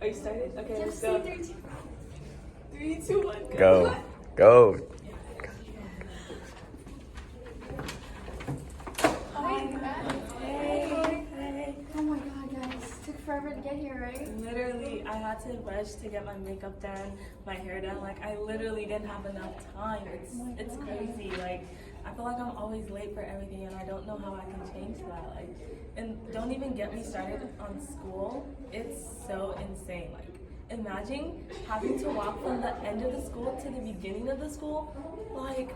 Are you started? Okay, let's go. 3, 2, 1, Go. Go. Oh my god, guys. Took forever to get here, right? Literally, I had to rush to get my makeup done, my hair done. Like, I literally didn't have enough time. It's crazy. Like, I feel like I'm always late for everything, and I don't know how I can change that. Like, and don't even get me started on school. It's so insane. Like, imagine having to walk from the end of the school to the beginning of the school. Like,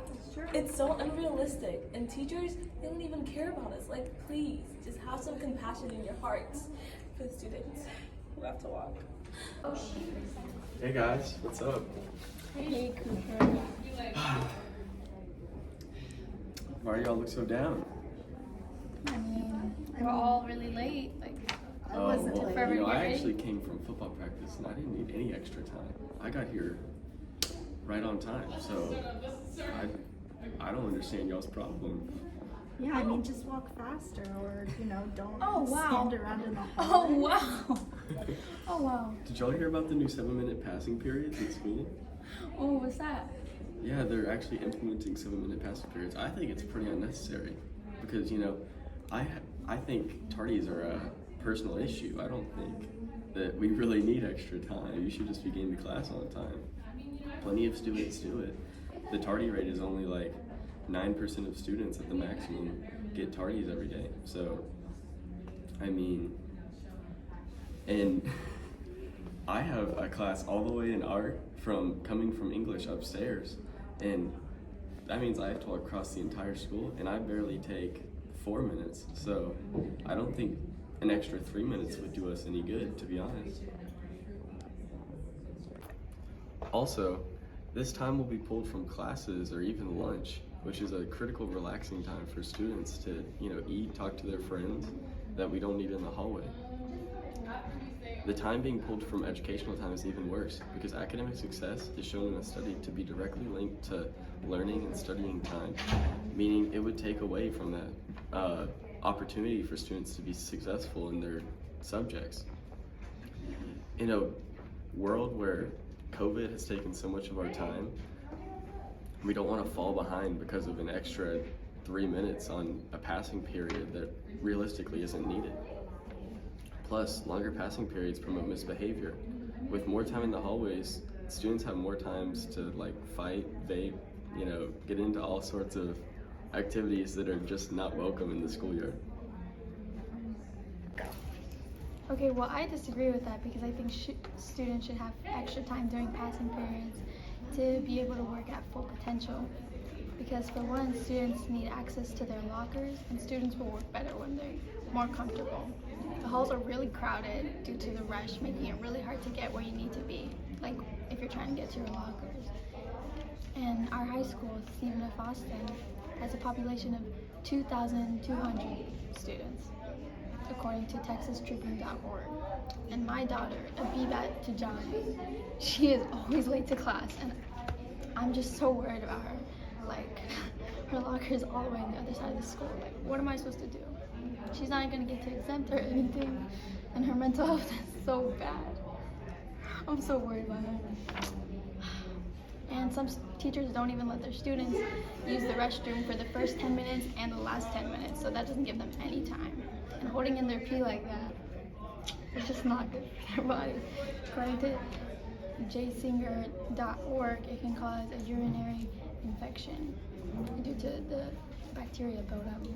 it's so unrealistic. And teachers, they don't even care about us. Like, please, just have some compassion in your hearts for the students who have to walk. Hey guys, what's up? Hey, Cooper. Why do y'all look so down? I mean, we're all really late. Like, I wasn't well, took forever to get I ready. actually came from football practice and I didn't need any extra time. I got here right on time, so I don't understand y'all's problem. Yeah, I mean, just walk faster or, don't Oh, wow. stand around in the Oh, hallway. wow. Oh, wow. Did y'all hear about the new 7-minute passing periods in school? Oh, what's that? Yeah, they're actually implementing 7-minute passing periods. I think it's pretty unnecessary because, I think tardies are a personal issue. I don't think that we really need extra time. You should just be getting to class on time. Plenty of students do it. The tardy rate is only like 9% of students at the maximum get tardies every day. So, I mean, and I have a class all the way in art coming from English upstairs, and that means I have to walk across the entire school, and I barely take 4 minutes. So I don't think an extra 3 minutes would do us any good, to be honest. Also, this time will be pulled from classes or even lunch, which is a critical relaxing time for students to, eat, talk to their friends that we don't need in the hallway. The time being pulled from educational time is even worse because academic success is shown in a study to be directly linked to learning and studying time, meaning it would take away from that opportunity for students to be successful in their subjects. In a world where COVID has taken so much of our time, we don't want to fall behind because of an extra 3 minutes on a passing period that realistically isn't needed. Plus, longer passing periods promote misbehavior. With more time in the hallways, students have more times to fight, vape, get into all sorts of activities that are just not welcome in the schoolyard. Okay, well, I disagree with that because I think students should have extra time during passing periods to be able to work at full potential. Because for one, students need access to their lockers, and students will work better when they're more comfortable. The halls are really crowded due to the rush, making it really hard to get where you need to be, like if you're trying to get to your lockers. And our high school, Stephen F. Austin, has a population of 2,200 students, according to TexasTribune.org. And my daughter, Abibat Tijani, she is always late to class, and I'm just so worried about her. Like, her locker is all the way on the other side of the school. Like, what am I supposed to do? She's not gonna get to exempt or anything, and her mental health is so bad. I'm so worried about her. And some teachers don't even let their students use the restroom for the first 10 minutes and the last 10 minutes, so that doesn't give them any time. And holding in their pee like that, it's just not good for their body. According to jsinger.org, it can cause a urinary infection due to the bacteria buildup.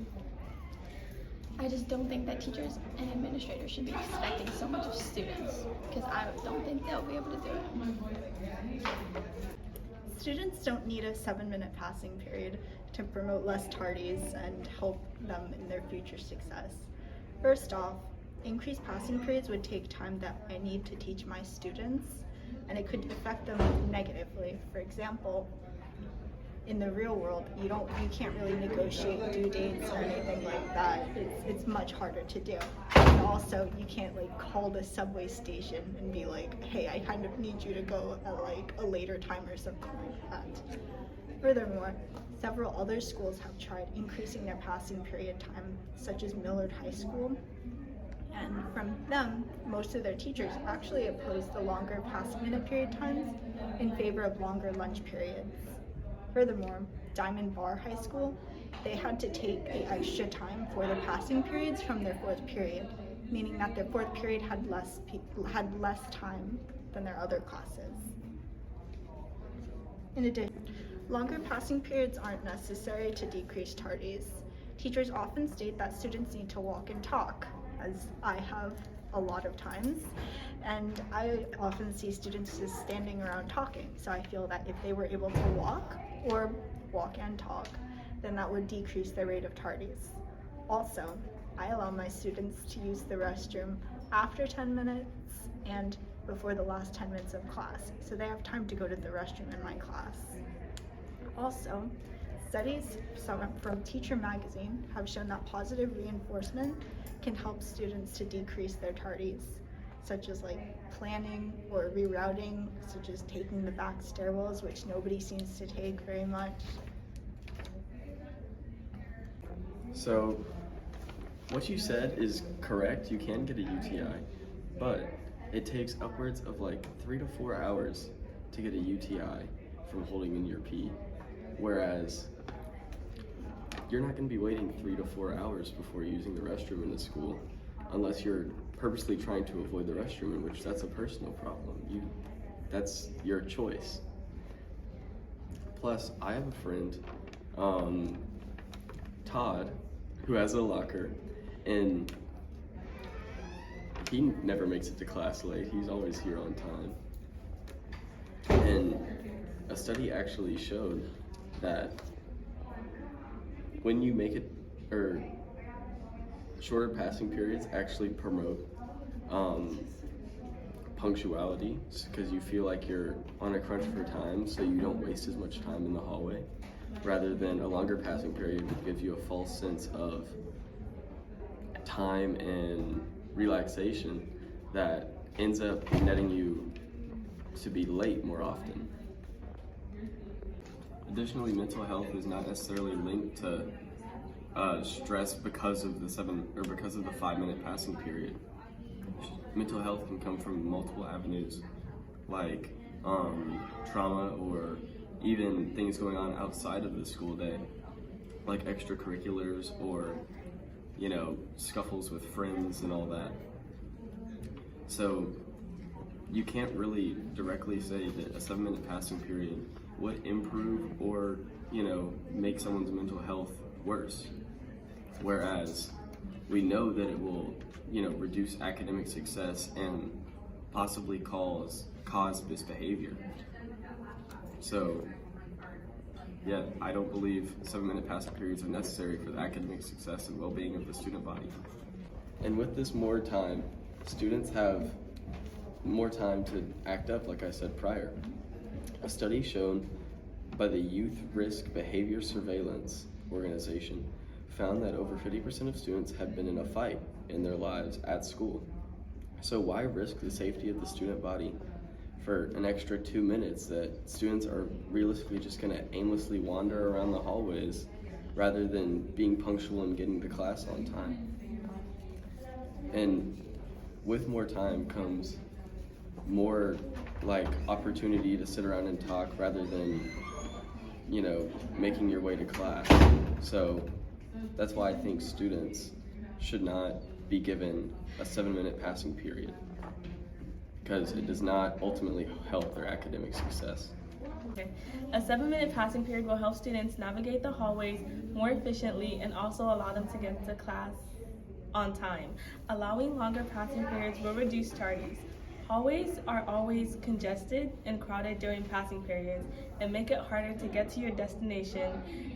I just don't think that teachers and administrators should be expecting so much of students, because I don't think they'll be able to do it. Students don't need a 7-minute passing period to promote less tardies and help them in their future success. First off, increased passing periods would take time that I need to teach my students, and it could affect them negatively. For example, in the real world, you can't really negotiate due dates or anything like that. It's much harder to do. And also, you can't call the subway station and be like, hey, I kind of need you to go at a later time or something like that. Furthermore, several other schools have tried increasing their passing period time, such as Millard High School, And from them, most of their teachers actually opposed the longer passing minute period times in favor of longer lunch periods. Furthermore, Diamond Bar High School, they had to take the extra time for the passing periods from their fourth period, meaning that their fourth period had less time than their other classes. In addition, longer passing periods aren't necessary to decrease tardies. Teachers often state that students need to walk and talk, as I have a lot of times, and I often see students just standing around talking. So I feel that if they were able to walk and talk, then that would decrease the rate of tardies. Also, I allow my students to use the restroom after 10 minutes and before the last 10 minutes of class, so they have time to go to the restroom in my class. Also, studies from Teacher Magazine have shown that positive reinforcement can help students to decrease their tardies, such as like planning or rerouting, such as taking the back stairwells, which nobody seems to take very much. So, what you said is correct. You can get a UTI, but it takes upwards of like 3 to 4 hours to get a UTI from holding in your pee. Whereas you're not going to be waiting 3 to 4 hours before using the restroom in the school, unless you're purposely trying to avoid the restroom, in which that's a personal problem. That's your choice. Plus, I have a friend, Todd, who has a locker, and he never makes it to class late. He's always here on time. And a study actually showed that when you make it, or shorter passing periods actually promote punctuality, because you feel like you're on a crunch for time, so you don't waste as much time in the hallway, rather than a longer passing period would give you a false sense of time and relaxation that ends up netting you to be late more often. Additionally, mental health is not necessarily linked to stress because of the 5-minute passing period. Mental health can come from multiple avenues, like trauma, or even things going on outside of the school day, like extracurriculars, or scuffles with friends and all that. So you can't really directly say that a 7-minute passing period would improve or make someone's mental health worse, whereas we know that it will reduce academic success and possibly cause misbehavior. So yeah, I don't believe 7-minute passing periods are necessary for the academic success and well-being of the student body. And with this more time, students have more time to act up, like I said prior. A study shown by the Youth Risk Behavior Surveillance Organization found that over 50% of students had been in a fight in their lives at school. So why risk the safety of the student body for an extra 2 minutes that students are realistically just going to aimlessly wander around the hallways rather than being punctual and getting to class on time? And with more time comes more opportunity to sit around and talk rather than making your way to class. So that's why I think students should not be given a 7-minute passing period, because it does not ultimately help their academic success. Okay. A 7-minute passing period will help students navigate the hallways more efficiently and also allow them to get to class on time. Allowing longer passing periods will reduce tardies. Hallways are always congested and crowded during passing periods and make it harder to get to your destination,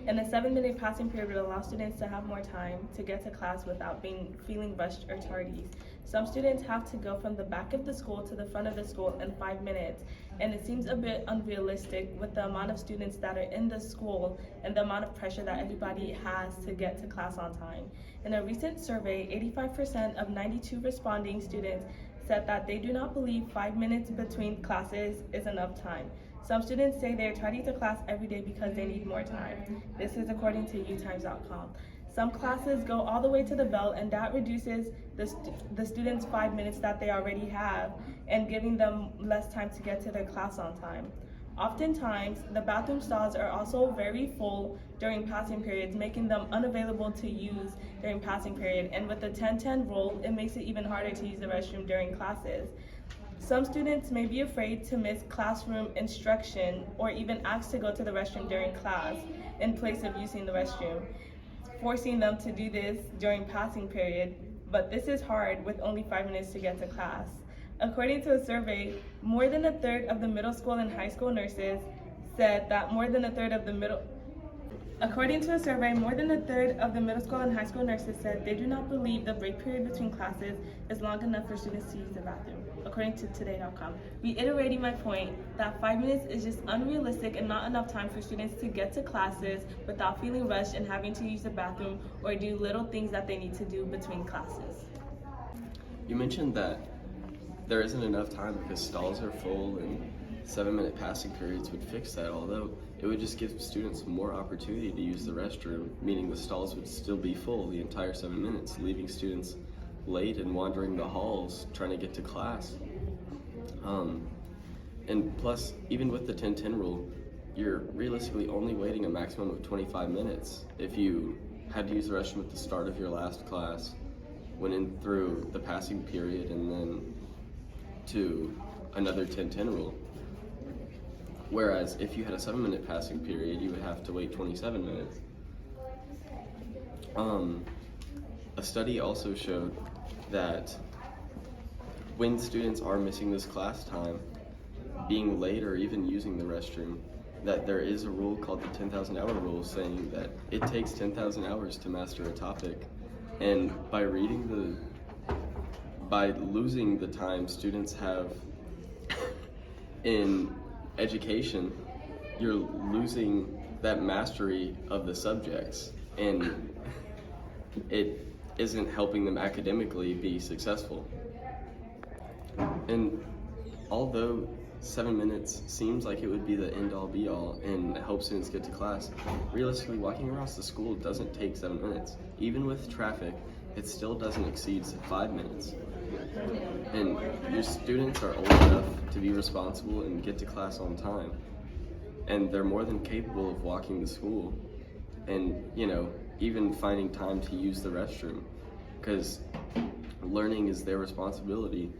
and a 7-minute passing period will allow students to have more time to get to class without feeling rushed or tardy. Some students have to go from the back of the school to the front of the school in 5 minutes, and it seems a bit unrealistic with the amount of students that are in the school and the amount of pressure that everybody has to get to class on time. In a recent survey, 85% of 92 responding students said that they do not believe 5 minutes between classes is enough time. Some students say they are tardy to class every day because they need more time. This is according to utimes.com. Some classes go all the way to the bell, and that reduces the students' 5 minutes that they already have and giving them less time to get to their class on time. Oftentimes, the bathroom stalls are also very full during passing periods, making them unavailable to use during passing period. And with the 10-10 rule, it makes it even harder to use the restroom during classes. Some students may be afraid to miss classroom instruction or even ask to go to the restroom during class in place of using the restroom, forcing them to do this during passing period. But this is hard with only 5 minutes to get to class. According to a survey, more than a third of the middle school and high school nurses said that According to a survey, more than a third of the middle school and high school nurses said they do not believe the break period between classes is long enough for students to use the bathroom, according to today.com. Reiterating my point that 5 minutes is just unrealistic and not enough time for students to get to classes without feeling rushed and having to use the bathroom or do little things that they need to do between classes. You mentioned that there isn't enough time because stalls are full, and 7-minute passing periods would fix that, although it would just give students more opportunity to use the restroom, meaning the stalls would still be full the entire 7 minutes, leaving students late and wandering the halls trying to get to class. And plus, even with the 10-10 rule, you're realistically only waiting a maximum of 25 minutes. If you had to use the restroom at the start of your last class, went in through the passing period, and then to another 10-10 rule. Whereas if you had a 7-minute passing period, you would have to wait 27 minutes. A study also showed that when students are missing this class time, being late or even using the restroom, that there is a rule called the 10,000 hour rule saying that it takes 10,000 hours to master a topic. And by losing the time students have in education, you're losing that mastery of the subjects, and it isn't helping them academically be successful. And although 7 minutes seems like it would be the end all be all and help students get to class, realistically walking across the school doesn't take 7 minutes. Even with traffic, it still doesn't exceed 5 minutes. And your students are old enough to be responsible and get to class on time. And they're more than capable of walking to school and, even finding time to use the restroom, because learning is their responsibility